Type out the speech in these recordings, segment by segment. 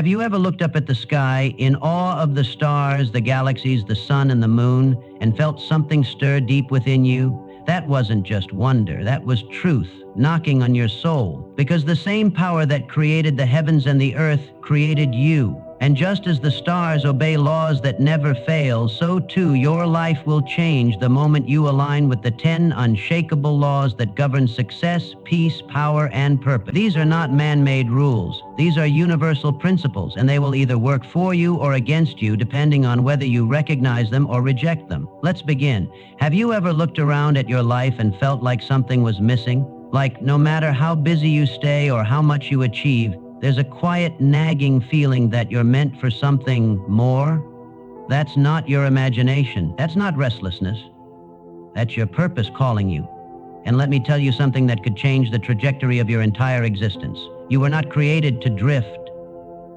Have you ever looked up at the sky in awe of the stars, the galaxies, the sun, and the moon, and felt something stir deep within you? That wasn't just wonder, that was truth knocking on your soul, because the same power that created the heavens and the earth created you. And just as the stars obey laws that never fail, so too your life will change the moment you align with the 10 unshakable laws that govern success, peace, power, and purpose. These are not man-made rules. These are universal principles, and they will either work for you or against you depending on whether you recognize them or reject them. Let's begin. Have you ever looked around at your life and felt like something was missing? Like no matter how busy you stay or how much you achieve, there's a quiet, nagging feeling that you're meant for something more? That's not your imagination. That's not restlessness. That's your purpose calling you. And let me tell you something that could change the trajectory of your entire existence. You were not created to drift.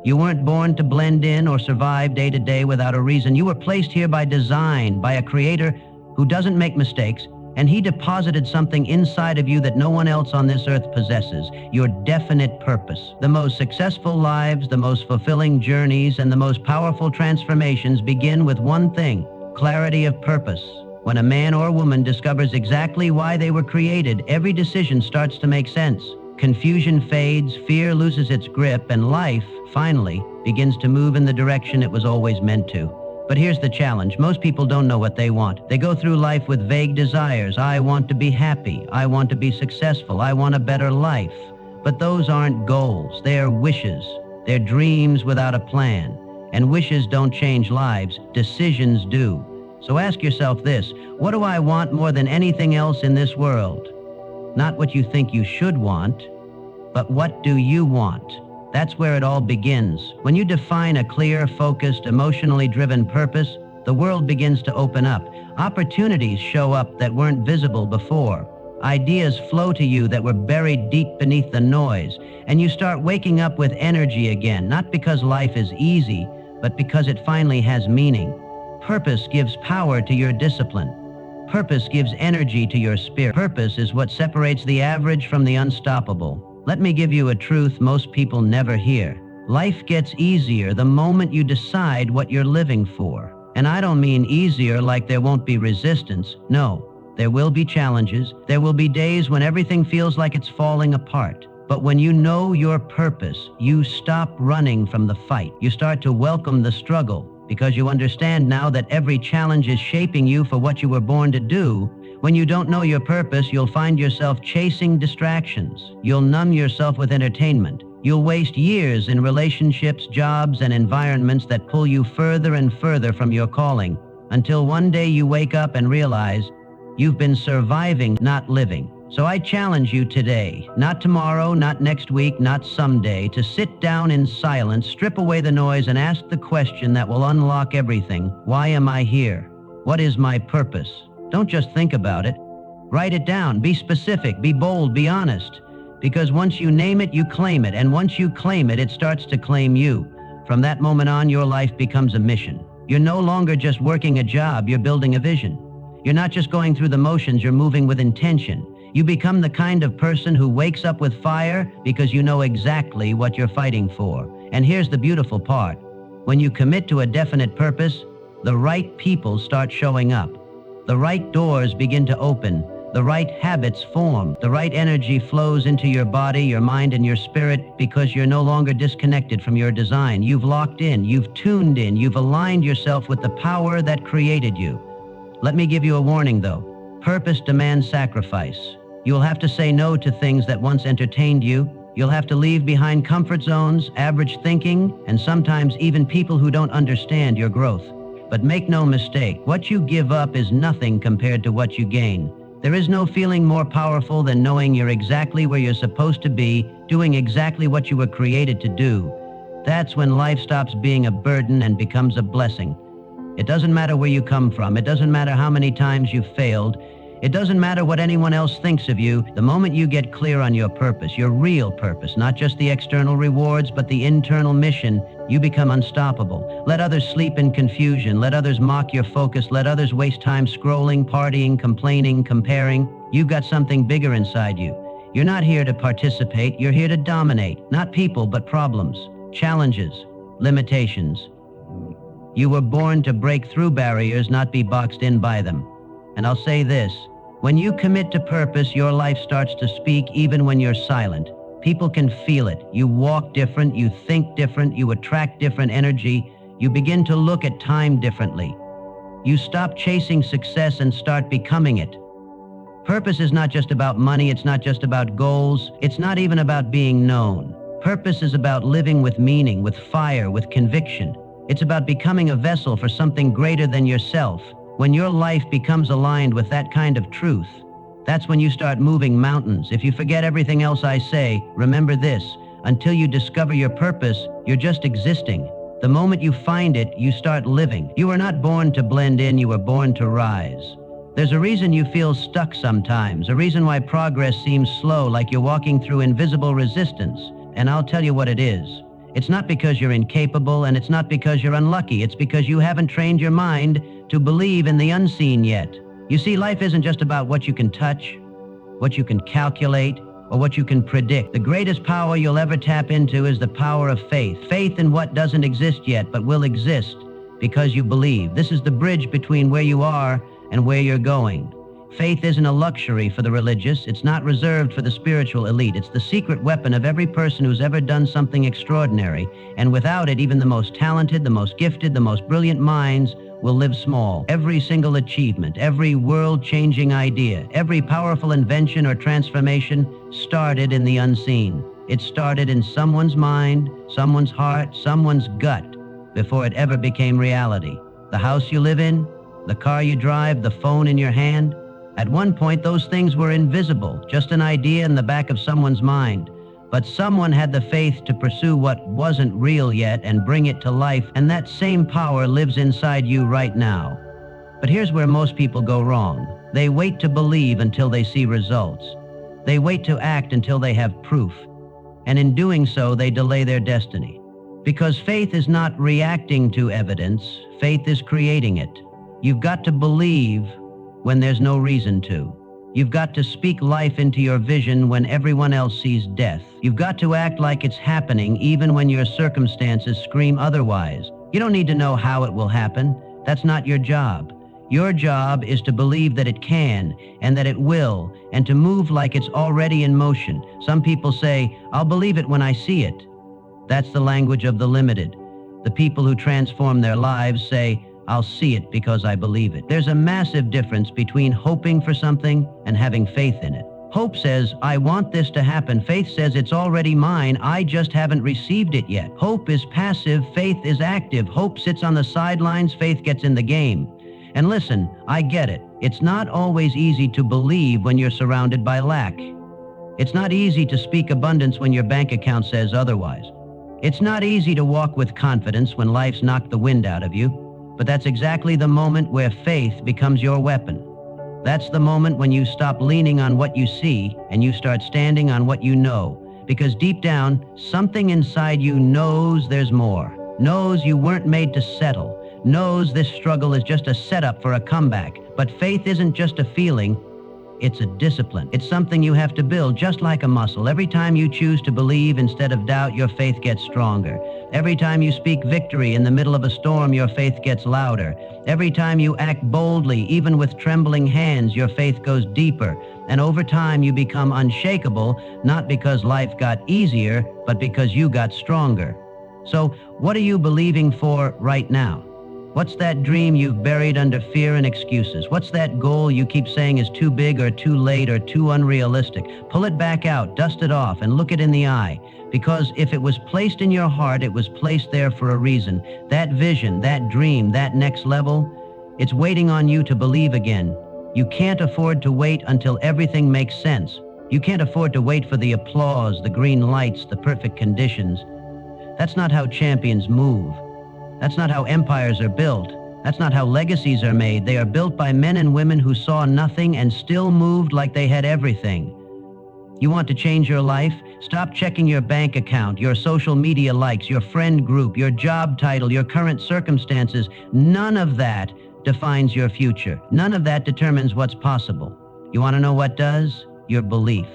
You weren't born to blend in or survive day to day without a reason. You were placed here by design, by a creator who doesn't make mistakes, and he deposited something inside of you that no one else on this earth possesses, your definite purpose. The most successful lives, the most fulfilling journeys, and the most powerful transformations begin with one thing: clarity of purpose. When a man or woman discovers exactly why they were created, every decision starts to make sense. Confusion fades, fear loses its grip, and life, finally, begins to move in the direction it was always meant to. But here's the challenge. Most people don't know what they want. They go through life with vague desires. I want to be happy. I want to be successful. I want a better life. But those aren't goals. They're wishes. They're dreams without a plan. And wishes don't change lives. Decisions do. So ask yourself this: what do I want more than anything else in this world? Not what you think you should want, but what do you want? That's where it all begins. When you define a clear, focused, emotionally driven purpose, the world begins to open up. Opportunities show up that weren't visible before. Ideas flow to you that were buried deep beneath the noise. And you start waking up with energy again, not because life is easy, but because it finally has meaning. Purpose gives power to your discipline. Purpose gives energy to your spirit. Purpose is what separates the average from the unstoppable. Let me give you a truth most people never hear. Life gets easier the moment you decide what you're living for. And I don't mean easier like there won't be resistance. No, there will be challenges. There will be days when everything feels like it's falling apart. But when you know your purpose, you stop running from the fight. You start to welcome the struggle because you understand now that every challenge is shaping you for what you were born to do. When you don't know your purpose, you'll find yourself chasing distractions. You'll numb yourself with entertainment. You'll waste years in relationships, jobs, and environments that pull you further and further from your calling, until one day you wake up and realize you've been surviving, not living. So I challenge you today, not tomorrow, not next week, not someday, to sit down in silence, strip away the noise, and ask the question that will unlock everything. Why am I here? What is my purpose? Don't just think about it. Write it down. Be specific. Be bold. Be honest. Because once you name it, you claim it. And once you claim it, it starts to claim you. From that moment on, your life becomes a mission. You're no longer just working a job. You're building a vision. You're not just going through the motions. You're moving with intention. You become the kind of person who wakes up with fire because you know exactly what you're fighting for. And here's the beautiful part. When you commit to a definite purpose, the right people start showing up. The right doors begin to open. The right habits form. The right energy flows into your body, your mind, and your spirit because you're no longer disconnected from your design. You've locked in. You've tuned in. You've aligned yourself with the power that created you. Let me give you a warning, though. Purpose demands sacrifice. You'll have to say no to things that once entertained you. You'll have to leave behind comfort zones, average thinking, and sometimes even people who don't understand your growth. But make no mistake, what you give up is nothing compared to what you gain. There is no feeling more powerful than knowing you're exactly where you're supposed to be, doing exactly what you were created to do. That's when life stops being a burden and becomes a blessing. It doesn't matter where you come from. It doesn't matter how many times you've failed. It doesn't matter what anyone else thinks of you. The moment you get clear on your purpose, your real purpose, not just the external rewards, but the internal mission, you become unstoppable. Let others sleep in confusion. Let others mock your focus. Let others waste time scrolling, partying, complaining, comparing. You've got something bigger inside you. You're not here to participate. You're here to dominate. Not people, but problems, challenges, limitations. You were born to break through barriers, not be boxed in by them. And I'll say this, when you commit to purpose, your life starts to speak even when you're silent. People can feel it. You walk different, you think different, you attract different energy, you begin to look at time differently. You stop chasing success and start becoming it. Purpose is not just about money, it's not just about goals, it's not even about being known. Purpose is about living with meaning, with fire, with conviction. It's about becoming a vessel for something greater than yourself. When your life becomes aligned with that kind of truth, that's when you start moving mountains. If you forget everything else I say, remember this, until you discover your purpose, you're just existing. The moment you find it, you start living. You were not born to blend in, you were born to rise. There's a reason you feel stuck sometimes, a reason why progress seems slow, like you're walking through invisible resistance. And I'll tell you what it is. It's not because you're incapable, and it's not because you're unlucky. It's because you haven't trained your mind to believe in the unseen yet. You see, life isn't just about what you can touch, what you can calculate, or what you can predict. The greatest power you'll ever tap into is the power of faith. Faith in what doesn't exist yet, but will exist because you believe. This is the bridge between where you are and where you're going. Faith isn't a luxury for the religious. It's not reserved for the spiritual elite. It's the secret weapon of every person who's ever done something extraordinary. And without it, even the most talented, the most gifted, the most brilliant minds will live small. Every single achievement, every world-changing idea, every powerful invention or transformation started in the unseen. It started in someone's mind, someone's heart, someone's gut before it ever became reality. The house you live in, the car you drive, the phone in your hand. At one point, those things were invisible, just an idea in the back of someone's mind. But someone had the faith to pursue what wasn't real yet and bring it to life, and that same power lives inside you right now. But here's where most people go wrong. They wait to believe until they see results. They wait to act until they have proof. And in doing so, they delay their destiny. Because faith is not reacting to evidence, faith is creating it. You've got to believe when there's no reason to. You've got to speak life into your vision when everyone else sees death. You've got to act like it's happening even when your circumstances scream otherwise. You don't need to know how it will happen. That's not your job. Your job is to believe that it can and that it will, and to move like it's already in motion. Some people say, "I'll believe it when I see it." That's the language of the limited. The people who transform their lives say, "I'll see it because I believe it." There's a massive difference between hoping for something and having faith in it. Hope says, "I want this to happen." Faith says, "It's already mine. I just haven't received it yet." Hope is passive. Faith is active. Hope sits on the sidelines. Faith gets in the game. And listen, I get it. It's not always easy to believe when you're surrounded by lack. It's not easy to speak abundance when your bank account says otherwise. It's not easy to walk with confidence when life's knocked the wind out of you. But that's exactly the moment where faith becomes your weapon. That's the moment when you stop leaning on what you see and you start standing on what you know. Because deep down, something inside you knows there's more, knows you weren't made to settle, knows this struggle is just a setup for a comeback. But faith isn't just a feeling, it's a discipline. It's something you have to build, just like a muscle. Every time you choose to believe instead of doubt, your faith gets stronger. Every time you speak victory in the middle of a storm, your faith gets louder. Every time you act boldly, even with trembling hands, your faith goes deeper. And over time, you become unshakable, not because life got easier, but because you got stronger. So, what are you believing for right now? What's that dream you've buried under fear and excuses? What's that goal you keep saying is too big or too late or too unrealistic? Pull it back out, dust it off, and look it in the eye. Because if it was placed in your heart, it was placed there for a reason. That vision, that dream, that next level, it's waiting on you to believe again. You can't afford to wait until everything makes sense. You can't afford to wait for the applause, the green lights, the perfect conditions. That's not how champions move. That's not how empires are built. That's not how legacies are made. They are built by men and women who saw nothing and still moved like they had everything. You want to change your life? Stop checking your bank account, your social media likes, your friend group, your job title, your current circumstances. None of that defines your future. None of that determines what's possible. You want to know what does? Your belief.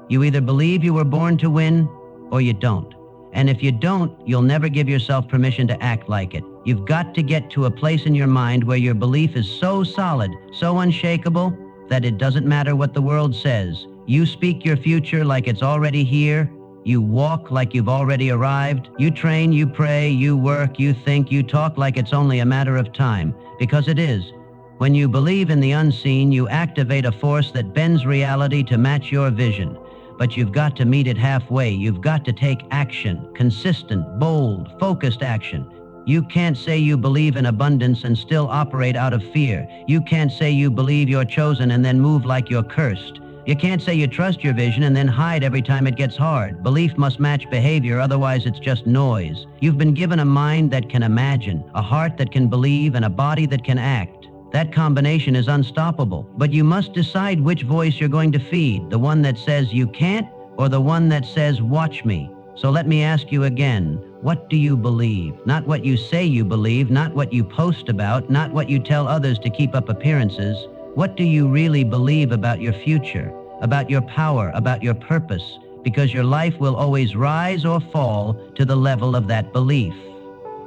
You either believe you were born to win or you don't. And if you don't, you'll never give yourself permission to act like it. You've got to get to a place in your mind where your belief is so solid, so unshakable, that it doesn't matter what the world says. You speak your future like it's already here. You walk like you've already arrived. You train, you pray, you work, you think, you talk like it's only a matter of time. Because it is. When you believe in the unseen, you activate a force that bends reality to match your vision. But you've got to meet it halfway. You've got to take action, consistent, bold, focused action. You can't say you believe in abundance and still operate out of fear. You can't say you believe you're chosen and then move like you're cursed. You can't say you trust your vision and then hide every time it gets hard. Belief must match behavior, otherwise it's just noise. You've been given a mind that can imagine, a heart that can believe, and a body that can act. That combination is unstoppable, but you must decide which voice you're going to feed, the one that says you can't or the one that says watch me. So let me ask you again, what do you believe? Not what you say you believe, not what you post about, not what you tell others to keep up appearances. What do you really believe about your future, about your power, about your purpose? Because your life will always rise or fall to the level of that belief.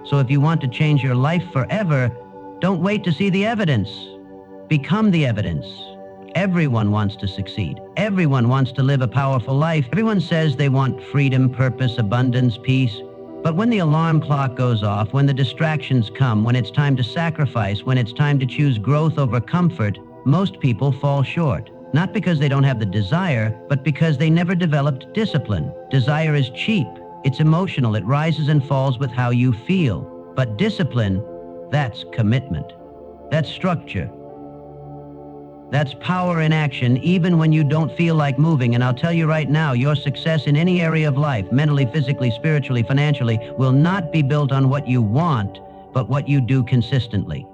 So if you want to change your life forever, don't wait to see the evidence. Become the evidence. Everyone wants to succeed. Everyone wants to live a powerful life. Everyone says they want freedom, purpose, abundance, peace. But when the alarm clock goes off, when the distractions come, when it's time to sacrifice, when it's time to choose growth over comfort, most people fall short. Not because they don't have the desire, but because they never developed discipline. Desire is cheap. It's emotional. It rises and falls with how you feel. But discipline, that's commitment. That's structure. That's power in action, even when you don't feel like moving. And I'll tell you right now, your success in any area of life, mentally, physically, spiritually, financially, will not be built on what you want, but what you do consistently.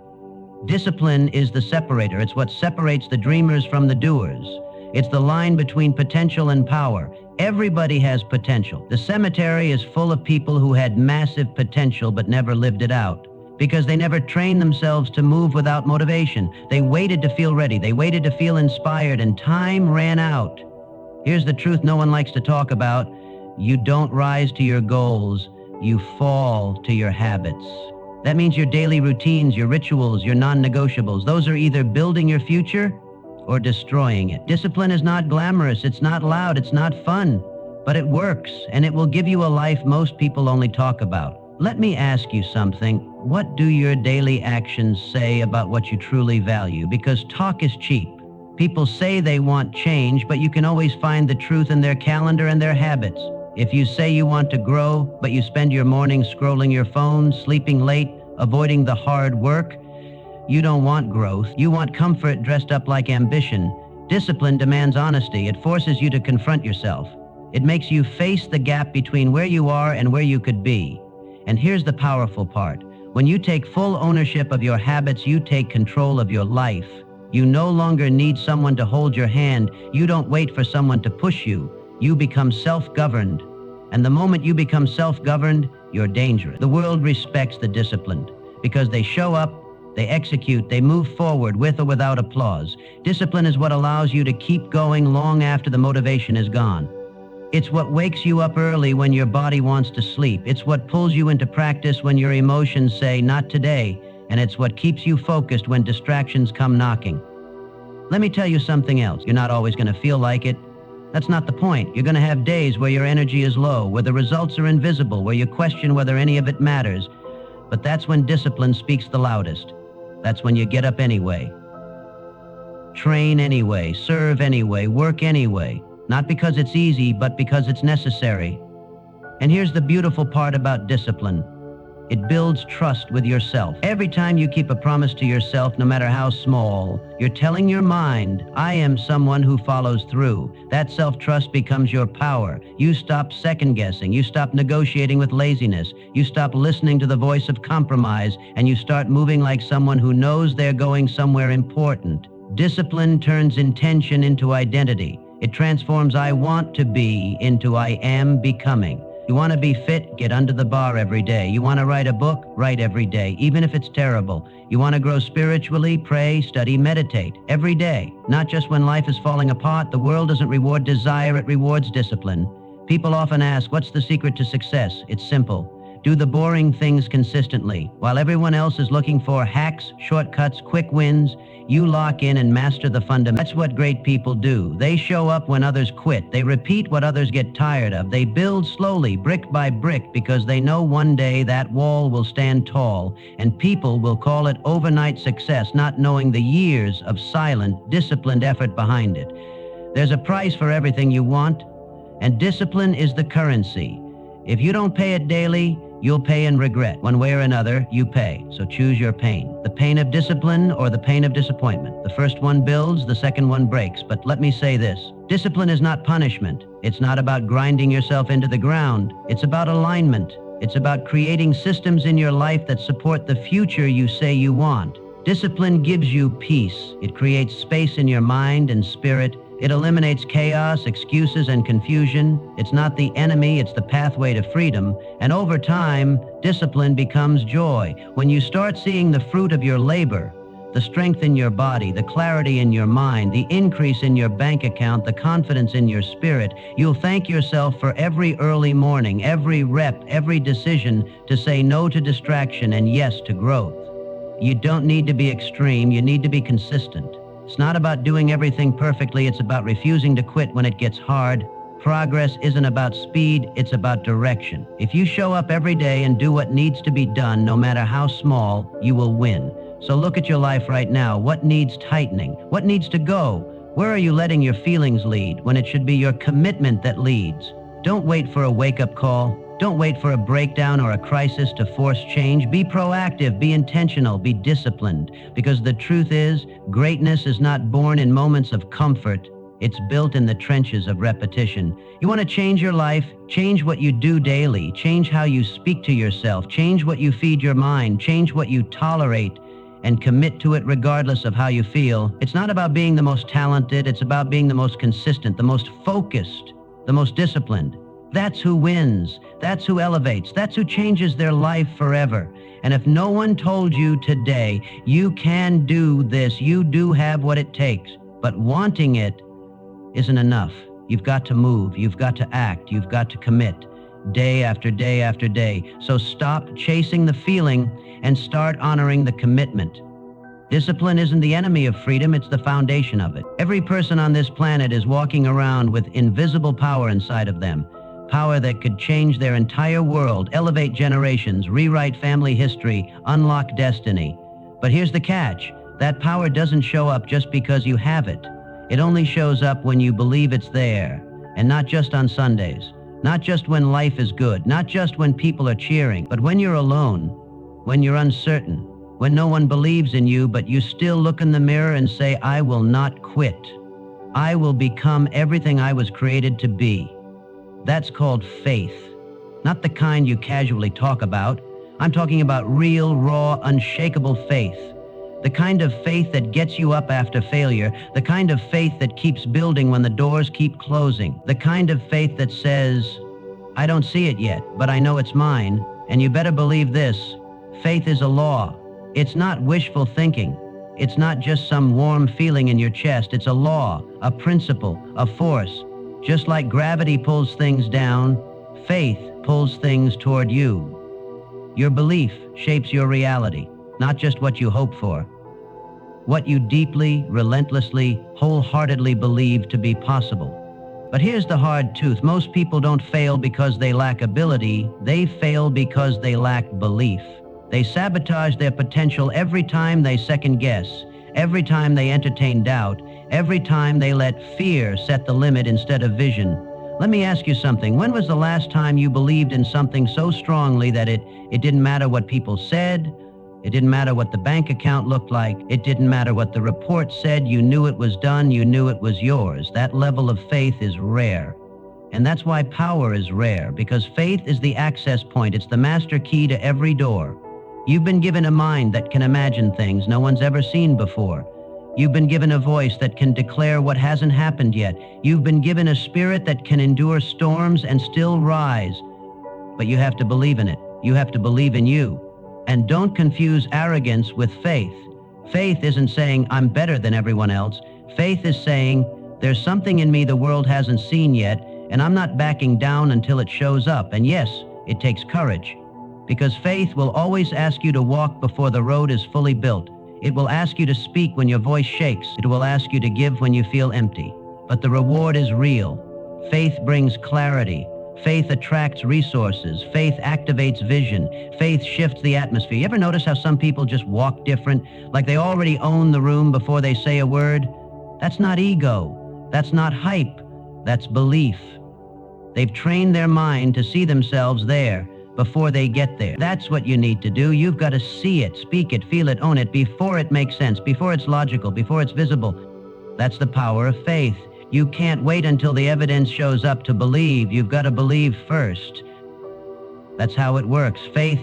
Discipline is the separator. It's what separates the dreamers from the doers. It's the line between potential and power. Everybody has potential. The cemetery is full of people who had massive potential but never lived it out, because they never trained themselves to move without motivation. They waited to feel ready. They waited to feel inspired, and time ran out. Here's the truth no one likes to talk about. You don't rise to your goals. You fall to your habits. That means your daily routines, your rituals, your non-negotiables. Those are either building your future or destroying it. Discipline is not glamorous. It's not loud. It's not fun. But it works, and it will give you a life most people only talk about. Let me ask you something. What do your daily actions say about what you truly value? Because talk is cheap. People say they want change, but you can always find the truth in their calendar and their habits. If you say you want to grow, but you spend your mornings scrolling your phone, sleeping late, avoiding the hard work, you don't want growth. You want comfort dressed up like ambition. Discipline demands honesty. It forces you to confront yourself. It makes you face the gap between where you are and where you could be. And here's the powerful part. When you take full ownership of your habits, you take control of your life. You no longer need someone to hold your hand. You don't wait for someone to push you. You become self-governed. And the moment you become self-governed, you're dangerous. The world respects the disciplined because they show up, they execute, they move forward with or without applause. Discipline is what allows you to keep going long after the motivation is gone. It's what wakes you up early when your body wants to sleep. It's what pulls you into practice when your emotions say, not today. And it's what keeps you focused when distractions come knocking. Let me tell you something else. You're not always going to feel like it. That's not the point. You're going to have days where your energy is low, where the results are invisible, where you question whether any of it matters. But that's when discipline speaks the loudest. That's when you get up anyway. Train anyway, serve anyway, work anyway. Not because it's easy, but because it's necessary. And here's the beautiful part about discipline. It builds trust with yourself. Every time you keep a promise to yourself, no matter how small, you're telling your mind, I am someone who follows through. That self-trust becomes your power. You stop second-guessing. You stop negotiating with laziness. You stop listening to the voice of compromise, and you start moving like someone who knows they're going somewhere important. Discipline turns intention into identity. It transforms I want to be into I am becoming. You want to be fit? Get under the bar every day. You want to write a book? Write every day, even if it's terrible. You want to grow spiritually? Pray, study, meditate every day. Not just when life is falling apart. The world doesn't reward desire, it rewards discipline. People often ask, what's the secret to success? It's simple. Do the boring things consistently. While everyone else is looking for hacks, shortcuts, quick wins, you lock in and master the fundamentals. That's what great people do. They show up when others quit. They repeat what others get tired of. They build slowly, brick by brick, because they know one day that wall will stand tall, and people will call it overnight success, not knowing the years of silent, disciplined effort behind it. There's a price for everything you want, and discipline is the currency. If you don't pay it daily, you'll pay in regret. One way or another, you pay. So choose your pain. The pain of discipline or the pain of disappointment. The first one builds, the second one breaks. But let me say this. Discipline is not punishment. It's not about grinding yourself into the ground. It's about alignment. It's about creating systems in your life that support the future you say you want. Discipline gives you peace. It creates space in your mind and spirit. It eliminates chaos, excuses, and confusion. It's not the enemy, it's the pathway to freedom. And over time, discipline becomes joy. When you start seeing the fruit of your labor, the strength in your body, the clarity in your mind, the increase in your bank account, the confidence in your spirit, you'll thank yourself for every early morning, every rep, every decision to say no to distraction and yes to growth. You don't need to be extreme, you need to be consistent. It's not about doing everything perfectly, it's about refusing to quit when it gets hard. Progress isn't about speed, it's about direction. If you show up every day and do what needs to be done, no matter how small, you will win. So look at your life right now. What needs tightening? What needs to go? Where are you letting your feelings lead when it should be your commitment that leads? Don't wait for a wake-up call. Don't wait for a breakdown or a crisis to force change. Be proactive, be intentional, be disciplined. Because the truth is, greatness is not born in moments of comfort. It's built in the trenches of repetition. You want to change your life? Change what you do daily. Change how you speak to yourself. Change what you feed your mind. Change what you tolerate, and commit to it regardless of how you feel. It's not about being the most talented. It's about being the most consistent, the most focused, the most disciplined. That's who wins. That's who elevates. That's who changes their life forever. And if no one told you today, you can do this, you do have what it takes, but wanting it isn't enough. You've got to move. You've got to act. You've got to commit day after day after day. So stop chasing the feeling and start honoring the commitment. Discipline isn't the enemy of freedom, it's the foundation of it. Every person on this planet is walking around with invisible power inside of them. Power that could change their entire world, elevate generations, rewrite family history, unlock destiny. But here's the catch. That power doesn't show up just because you have it. It only shows up when you believe it's there. And not just on Sundays. Not just when life is good. Not just when people are cheering. But when you're alone. When you're uncertain. When no one believes in you, but you still look in the mirror and say, I will not quit. I will become everything I was created to be. That's called faith. Not the kind you casually talk about. I'm talking about real, raw, unshakable faith. The kind of faith that gets you up after failure. The kind of faith that keeps building when the doors keep closing. The kind of faith that says, I don't see it yet, but I know it's mine. And you better believe this. Faith is a law. It's not wishful thinking. It's not just some warm feeling in your chest. It's a law, a principle, a force. Just like gravity pulls things down, faith pulls things toward you. Your belief shapes your reality, not just what you hope for. What you deeply, relentlessly, wholeheartedly believe to be possible. But here's the hard truth. Most people don't fail because they lack ability. They fail because they lack belief. They sabotage their potential every time they second guess, every time they entertain doubt, every time they let fear set the limit instead of vision. Let me ask you something. When was the last time you believed in something so strongly that it didn't matter what people said, it didn't matter what the bank account looked like, it didn't matter what the report said, you knew it was done, you knew it was yours? That level of faith is rare. And that's why power is rare, because faith is the access point. It's the master key to every door. You've been given a mind that can imagine things no one's ever seen before. You've been given a voice that can declare what hasn't happened yet. You've been given a spirit that can endure storms and still rise. But you have to believe in it. You have to believe in you. And don't confuse arrogance with faith. Faith isn't saying, I'm better than everyone else. Faith is saying, there's something in me the world hasn't seen yet, And I'm not backing down until it shows up. And yes, it takes courage. Because faith will always ask you to walk before the road is fully built. It will ask you to speak when your voice shakes. It will ask you to give when you feel empty. But the reward is real. Faith brings clarity. Faith attracts resources. Faith activates vision. Faith shifts the atmosphere. You ever notice how some people just walk different? Like they already own the room before they say a word? That's not ego. That's not hype. That's belief. They've trained their mind to see themselves there before they get there. That's what you need to do. You've got to see it, speak it, feel it, own it before it makes sense, before it's logical, before it's visible. That's the power of faith. You can't wait until the evidence shows up to believe. You've got to believe first. That's how it works. Faith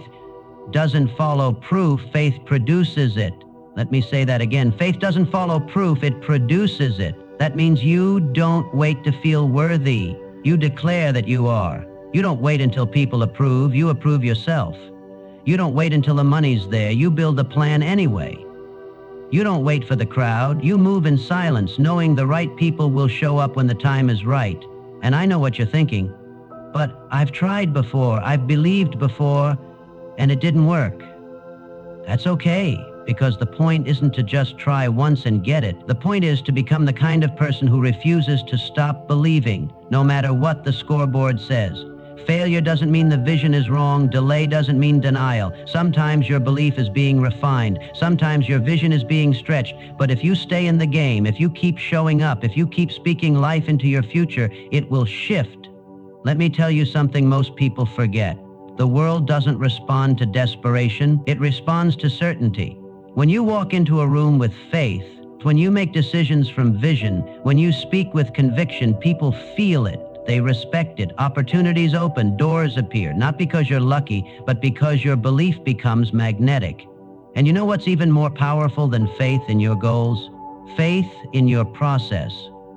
doesn't follow proof. Faith produces it. Let me say that again. Faith doesn't follow proof. It produces it. That means you don't wait to feel worthy. You declare that you are. You don't wait until people approve. You approve yourself. You don't wait until the money's there. You build a plan anyway. You don't wait for the crowd. You move in silence, knowing the right people will show up when the time is right. And I know what you're thinking, but I've tried before, I've believed before, and it didn't work. That's okay, because the point isn't to just try once and get it. The point is to become the kind of person who refuses to stop believing, no matter what the scoreboard says. Failure doesn't mean the vision is wrong. Delay doesn't mean denial. Sometimes your belief is being refined. Sometimes your vision is being stretched. But if you stay in the game, if you keep showing up, if you keep speaking life into your future, it will shift. Let me tell you something most people forget. The world doesn't respond to desperation. It responds to certainty. When you walk into a room with faith, when you make decisions from vision, when you speak with conviction, people feel it. They respect it. Opportunities open, doors appear, not because you're lucky, but because your belief becomes magnetic. And you know what's even more powerful than faith in your goals? Faith in your process.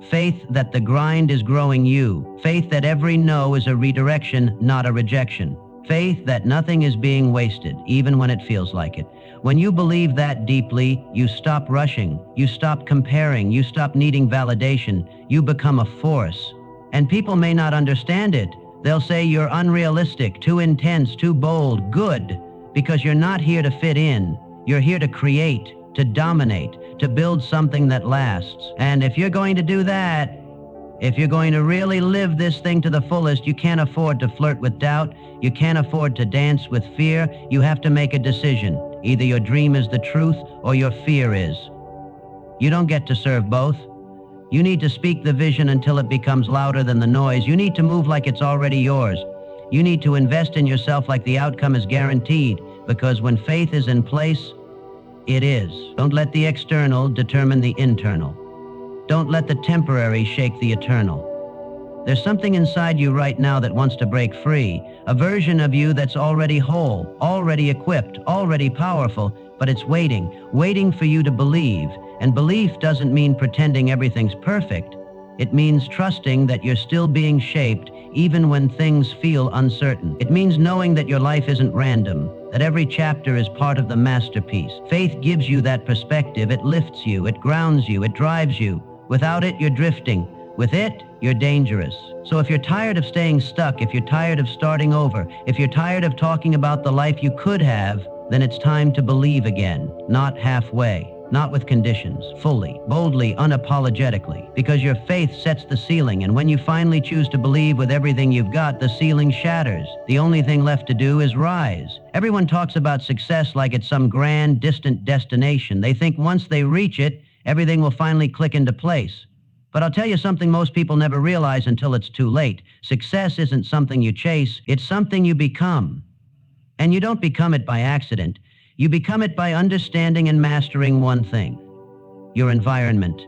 Faith that the grind is growing you. Faith that every no is a redirection, not a rejection. Faith that nothing is being wasted, even when it feels like it. When you believe that deeply, you stop rushing, you stop comparing, you stop needing validation, you become a force. And people may not understand it. They'll say you're unrealistic, too intense, too bold. Good, because you're not here to fit in. You're here to create, to dominate, to build something that lasts. And if you're going to do that, if you're going to really live this thing to the fullest, you can't afford to flirt with doubt. You can't afford to dance with fear. You have to make a decision. Either your dream is the truth or your fear is. You don't get to serve both. You need to speak the vision until it becomes louder than the noise. You need to move like it's already yours. You need to invest in yourself like the outcome is guaranteed, because when faith is in place, it is. Don't let the external determine the internal. Don't let the temporary shake the eternal. There's something inside you right now that wants to break free, a version of you that's already whole, already equipped, already powerful, but it's waiting for you to believe. And belief doesn't mean pretending everything's perfect. It means trusting that you're still being shaped even when things feel uncertain. It means knowing that your life isn't random, that every chapter is part of the masterpiece. Faith gives you that perspective. It lifts you, it grounds you, it drives you. Without it, you're drifting. With it, you're dangerous. So if you're tired of staying stuck, if you're tired of starting over, if you're tired of talking about the life you could have, then it's time to believe again, not halfway. Not with conditions, fully, boldly, unapologetically, because your faith sets the ceiling, and when you finally choose to believe with everything you've got, the ceiling shatters. The only thing left to do is rise. Everyone talks about success like it's some grand, distant destination. They think once they reach it, everything will finally click into place. But I'll tell you something most people never realize until it's too late. Success isn't something you chase, it's something you become. And you don't become it by accident. You become it by understanding and mastering one thing: your environment.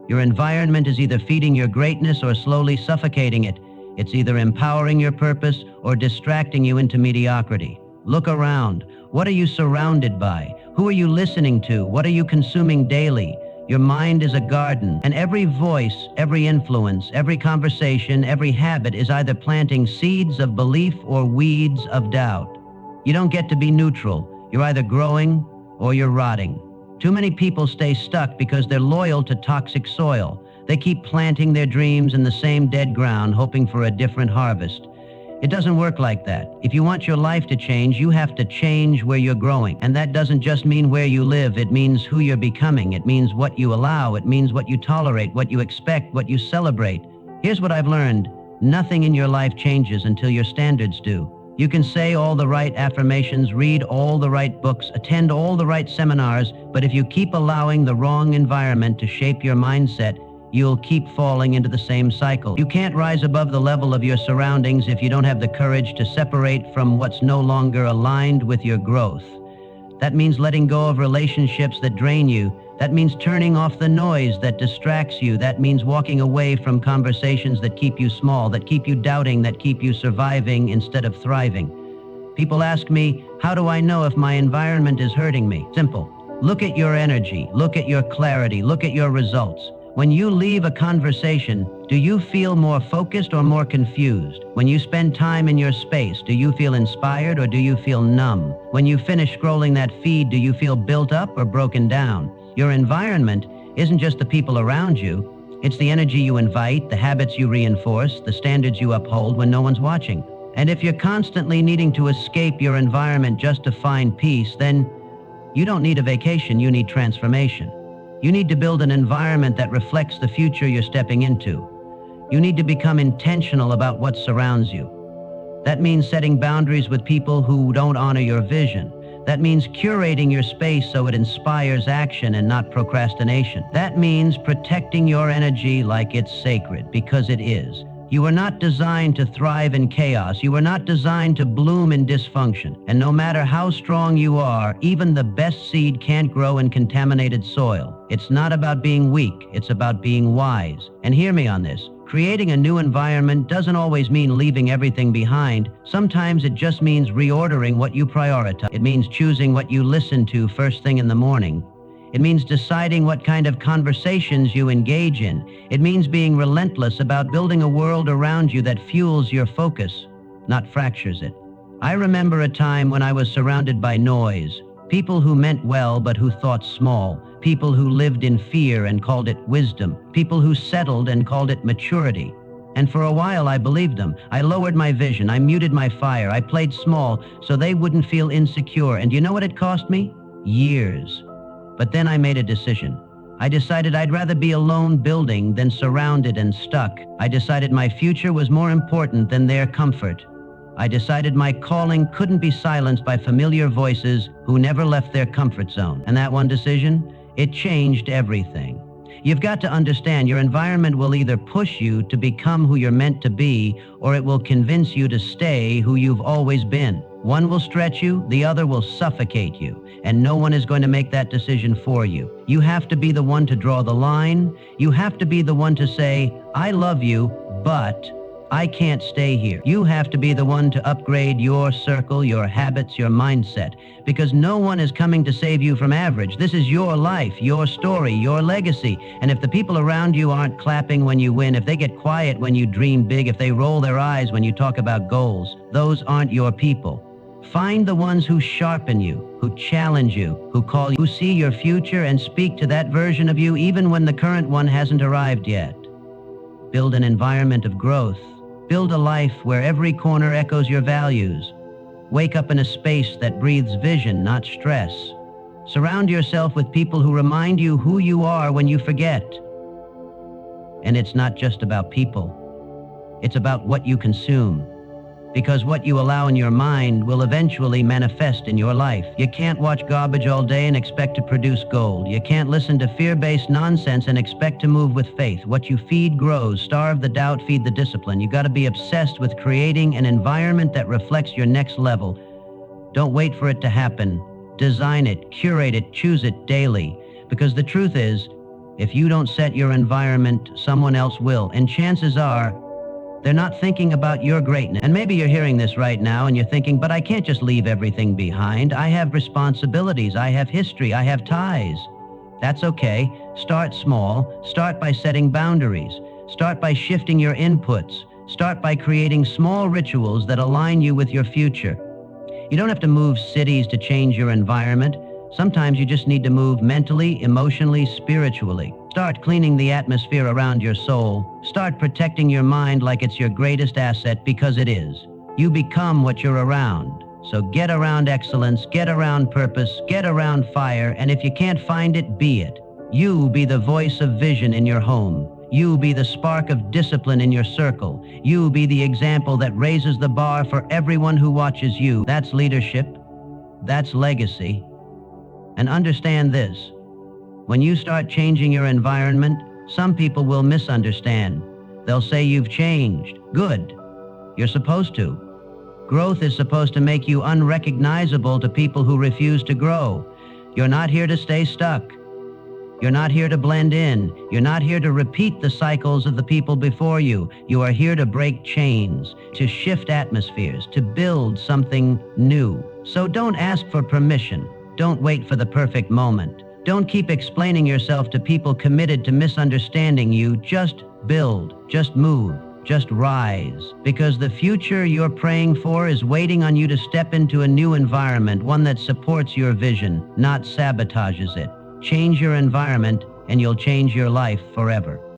Your environment is either feeding your greatness or slowly suffocating it. It's either empowering your purpose or distracting you into mediocrity. Look around. What are you surrounded by? Who are you listening to? What are you consuming daily? Your mind is a garden, and every voice, every influence, every conversation, every habit is either planting seeds of belief or weeds of doubt. You don't get to be neutral. You're either growing or you're rotting. Too many people stay stuck because they're loyal to toxic soil. They keep planting their dreams in the same dead ground, hoping for a different harvest. It doesn't work like that. If you want your life to change, you have to change where you're growing. And that doesn't just mean where you live. It means who you're becoming. It means what you allow. It means what you tolerate, what you expect, what you celebrate. Here's what I've learned. Nothing in your life changes until your standards do. You can say all the right affirmations, read all the right books, attend all the right seminars, but if you keep allowing the wrong environment to shape your mindset, you'll keep falling into the same cycle. You can't rise above the level of your surroundings if you don't have the courage to separate from what's no longer aligned with your growth. That means letting go of relationships that drain you. That means turning off the noise that distracts you. That means walking away from conversations that keep you small, that keep you doubting, that keep you surviving instead of thriving. People ask me, how do I know if my environment is hurting me? Simple. Look at your energy. Look at your clarity. Look at your results. When you leave a conversation, do you feel more focused or more confused? When you spend time in your space, do you feel inspired or do you feel numb? When you finish scrolling that feed, do you feel built up or broken down? Your environment isn't just the people around you. It's the energy you invite, the habits you reinforce, the standards you uphold when no one's watching. And if you're constantly needing to escape your environment just to find peace, then you don't need a vacation, you need transformation. You need to build an environment that reflects the future you're stepping into. You need to become intentional about what surrounds you. That means setting boundaries with people who don't honor your vision. That means curating your space so it inspires action and not procrastination. That means protecting your energy like it's sacred, because it is. You were not designed to thrive in chaos. You were not designed to bloom in dysfunction. And no matter how strong you are, even the best seed can't grow in contaminated soil. It's not about being weak. It's about being wise. And hear me on this. Creating a new environment doesn't always mean leaving everything behind. Sometimes it just means reordering what you prioritize. It means choosing what you listen to first thing in the morning. It means deciding what kind of conversations you engage in. It means being relentless about building a world around you that fuels your focus, not fractures it. I remember a time when I was surrounded by noise, people who meant well but who thought small, people who lived in fear and called it wisdom, people who settled and called it maturity. And for a while I believed them. I lowered my vision, I muted my fire, I played small so they wouldn't feel insecure. And you know what it cost me? Years. But then I made a decision. I decided I'd rather be alone building than surrounded and stuck. I decided my future was more important than their comfort. I decided my calling couldn't be silenced by familiar voices who never left their comfort zone. And that one decision, it changed everything. You've got to understand your environment will either push you to become who you're meant to be, or it will convince you to stay who you've always been. One will stretch you, the other will suffocate you, and no one is going to make that decision for you. You have to be the one to draw the line. You have to be the one to say, I love you, but I can't stay here. You have to be the one to upgrade your circle, your habits, your mindset, because no one is coming to save you from average. This is your life, your story, your legacy. And if the people around you aren't clapping when you win, if they get quiet when you dream big, if they roll their eyes when you talk about goals, those aren't your people. Find the ones who sharpen you, who challenge you, who call you, who see your future and speak to that version of you even when the current one hasn't arrived yet. Build an environment of growth. Build a life where every corner echoes your values. Wake up in a space that breathes vision, not stress. Surround yourself with people who remind you who you are when you forget. And it's not just about people. It's about what you consume. Because what you allow in your mind will eventually manifest in your life. You can't watch garbage all day and expect to produce gold. You can't listen to fear-based nonsense and expect to move with faith. What you feed grows. Starve the doubt, feed the discipline. You got to be obsessed with creating an environment that reflects your next level. Don't wait for it to happen. Design it, curate it, choose it daily. Because the truth is, if you don't set your environment, someone else will. And chances are, they're not thinking about your greatness. And maybe you're hearing this right now and you're thinking, but I can't just leave everything behind. I have responsibilities. I have history. I have ties. That's okay. Start small. Start by setting boundaries. Start by shifting your inputs. Start by creating small rituals that align you with your future. You don't have to move cities to change your environment. Sometimes you just need to move mentally, emotionally, spiritually. Start cleaning the atmosphere around your soul. Start protecting your mind like it's your greatest asset, because it is. You become what you're around. So get around excellence, get around purpose, get around fire, and if you can't find it, be it. You be the voice of vision in your home. You be the spark of discipline in your circle. You be the example that raises the bar for everyone who watches you. That's leadership. That's legacy. And understand this. When you start changing your environment, some people will misunderstand. They'll say you've changed. Good. You're supposed to. Growth is supposed to make you unrecognizable to people who refuse to grow. You're not here to stay stuck. You're not here to blend in. You're not here to repeat the cycles of the people before you. You are here to break chains, to shift atmospheres, to build something new. So don't ask for permission. Don't wait for the perfect moment. Don't keep explaining yourself to people committed to misunderstanding you. Just build, just move, just rise. Because the future you're praying for is waiting on you to step into a new environment, one that supports your vision, not sabotages it. Change your environment, and you'll change your life forever.